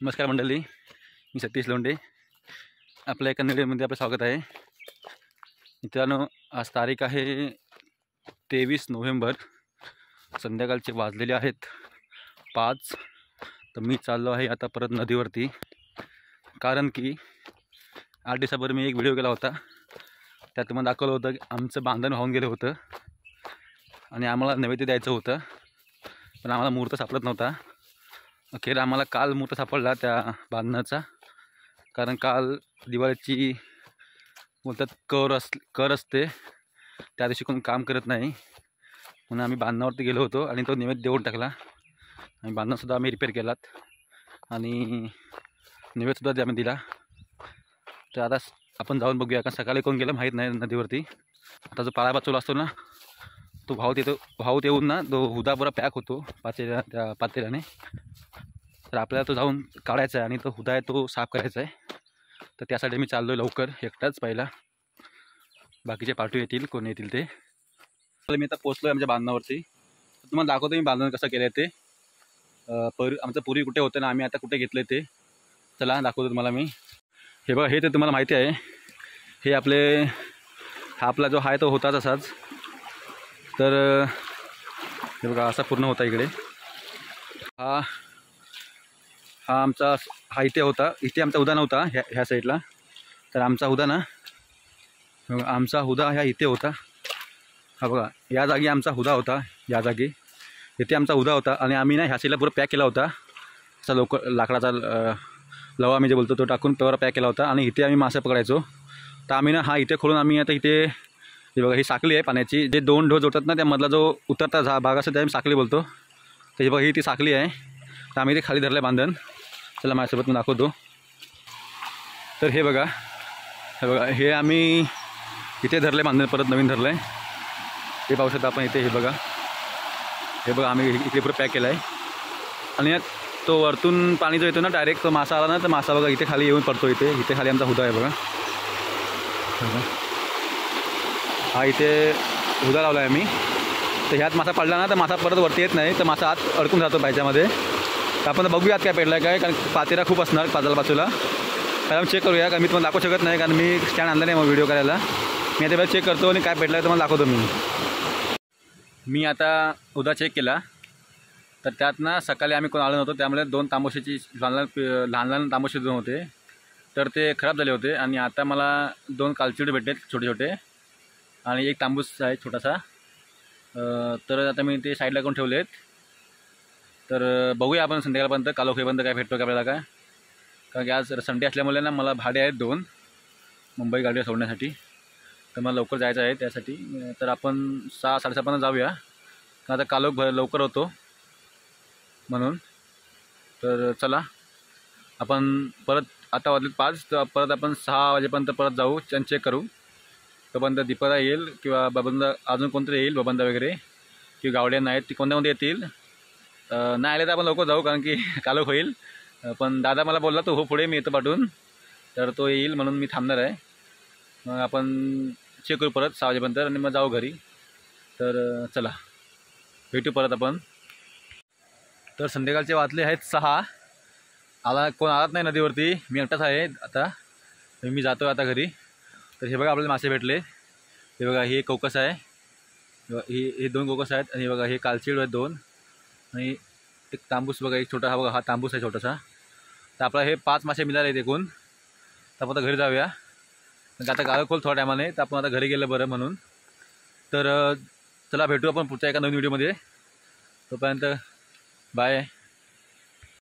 नमस्कार मंडळी, मी सतीश लोंढे. आपल्या एका व्हिडिओमध्ये आपलं स्वागत आहे. मित्रांनो, आज तारीख आहे 23 नोव्हेंबर. संध्याकाळचे वाजलेले आहेत 5. तर मी चाललो आहे आता परत नदीवरती, कारण की 8 दिवसापूर्वी मी एक व्हिडिओ केला होता. त्यात मला दाखवलं होतं की आमचं बांधण वाहून गेलं होतं आणि आम्हाला नैवेद्य द्यायचं होतं, पण आम्हाला मुहूर्त सापडत नव्हता. अखेर आम्हाला काल मुहूर्त सापडला त्या बांधण्याचा, कारण काल दिवाळीची बोलतात कर असते, त्या दिवशी कोण काम करत नाही. म्हणून आम्ही बांधण्यावरती गेलो होतो आणि तो नैवेद्य देऊन टाकला. आणि बांधणंसुद्धा आम्ही रिपेअर केलात आणि नैवेद्यसुद्धा आम्ही दिला. तर आता आपण जाऊन बघूया, कारण सकाळी कोण गेलं माहीत नाही नदीवरती. आता जो पाळा बाचोला असतो ना, तो वाहूत येऊन ना तो हुदा पुरा पॅक होतो त्या पातेल्याने. तर आपल्याला तो जाऊन काढायचा आहे आणि तो हुदा आहे तो साफ करायचा आहे. तर त्यासाठी मी चाललो आहे लवकर, एकटाच. पहिला बाकीचे पार्टी येतील, कोण येतील ते. मी आता पोचलो आहे आमच्या बांधणावरती. तुम्हाला दाखवतो मी बांधण कसं केलं आहे ते. आमचं पूर्वी कुठे होतं ना, आम्ही आता कुठे घेतलं आहे ते. चला दाखवतो तुम्हाला मी. हे बघा, हे तर तुम्हाला माहिती आहे. हे हा आपला जो आहे तो होता तसाच. तर हे बघा, असा पूर्ण होता इकडे. हा इथे होता. इथे आमचा हुदा नव्हता ह्या साईडला. तर आमचा हुदा ना, ह्या इथे होता. हा बघा, या जागी आमचा हुदा होता. या जागी इथे आमचा हुदा होता आणि आम्ही ना ह्या साईडला पुरा पॅक केला होता. असा लाकडाचा लवा आम्ही जे बोलतो तो टाकून तेवढा पॅक केला होता. आणि इथे आम्ही मासे पकडायचो. तर आम्ही ना इथे खोलून आम्ही आता इथे हे बघा, ही साखळी आहे पाण्याची. जे 2 ढोस जोडतात ना, त्यामधला जो उतरता भाग असतो त्या आम्ही साखळी बोलतो. तर हे बघा, ही ती साखळी आहे. तर आम्ही ते खाली धरलं आहे बांधण. चला माझ्यासोबत मी दाखवतो. तर हे बघा, हे आम्ही इथे धरलं आहे बांधण, परत नवीन धरलं आहे. हे पाहू शकता आपण इथे. हे बघा आम्ही इथे पुढे पॅक केलं आहे. आणि तो वरतून पाणी जो येतो ना डायरेक्ट, तो मासा आला ना, तर मासा बघा इथे खाली येऊन पडतो. इथे खाली आमचा हुदा आहे बघा. हा इथे हुदा लावला आहे आम्ही. तर ह्यात मासा पडला ना, तर मासा परत वरती येत नाही, तर मासा आत अडकून जातो पायच्यामध्ये. तर आपण बघूयात काय पेडला काय, कारण पातेरा खूप असणार बाजूला. कारण चेक करूया, कारण मी तुम्हाला दाखवू शकत नाही, कारण मी स्टँड आणला नाही मग व्हिडिओ करायला. मी आता चेक करतो आणि काय पेडला आहे तुम्हाला दाखवतो. मी आता हुदा चेक केला. तर त्यात ना सकाळी आम्ही कोण आलो नव्हतो, त्यामुळे 2 तांबोशीची लहान तांबोशी 2 होते, तर ते खराब झाले होते. आणि आता मला 2 कालचिडे भेटले छोटे आणि 1 तांबूस आहे छोटासा. तर आता मी ते साईडला करून ठेवले आहेत. तर बघूया आपण संध्याकाळपर्यंत कालोखीपर्यंत काय भेटतो का आपल्याला काय. कारण की आज संडे असल्यामुळे ना मला भाडे आहेत 2 मुंबई गाडी सोडण्यासाठी. तर मला लवकर जायचं आहे त्यासाठी. तर आपण 6-6:30 जाऊया, कारण आता कालोख लवकर होतो म्हणून. तर चला आपण परत, आता वाजले 5, तर परत आपण 6 वाजेपर्यंत परत जाऊ आणि चेक करू. तोपर्यंत दीपदा येईल किंवा बबंदा, अजून कोणतरी येईल, बबंदा वगैरे किंवा गावड्या नाहीत, ती कोणत्यामध्ये येतील. नाही आले तर आपण लवकर जाऊ, कारण की कालोख होईल. पण दादा मला बोलला तो हो पुढे, मी येतो पाठवून. तर तो येईल म्हणून मी थांबणार आहे. मग आपण चेक करू परत 6 वाजेपर्यंत आणि मग जाऊ घरी. तर चला भेटू परत आपण. तर संध्याकाळचे वाजले आहेत 6. कोण आलाच नाही नदीवरती, मी एकटाच आहे आता. मी जातो आता घरी. तर हे बघा, आपल्याला मासे भेटले. हे बघा, हे कोकस आहे. हे 2 कोकस आहेत. आणि हे बघा, हे कालचिड आहेत 2. आणि एक तांबूस बघा, एक छोटा. हा बघा, हा तांबूस आहे छोटासा. तर आपला हे 5 मासे मिळाले आहेत एकूण. तर आपण आता घरी जाऊया, म्हणजे आता गाळं खोल थोड्या टायमाने. तर आपण आता घरी गेलं बरं म्हणून. तर चला भेटू आपण पुढच्या एका नवीन व्हिडिओमध्ये. तोपर्यंत बाय.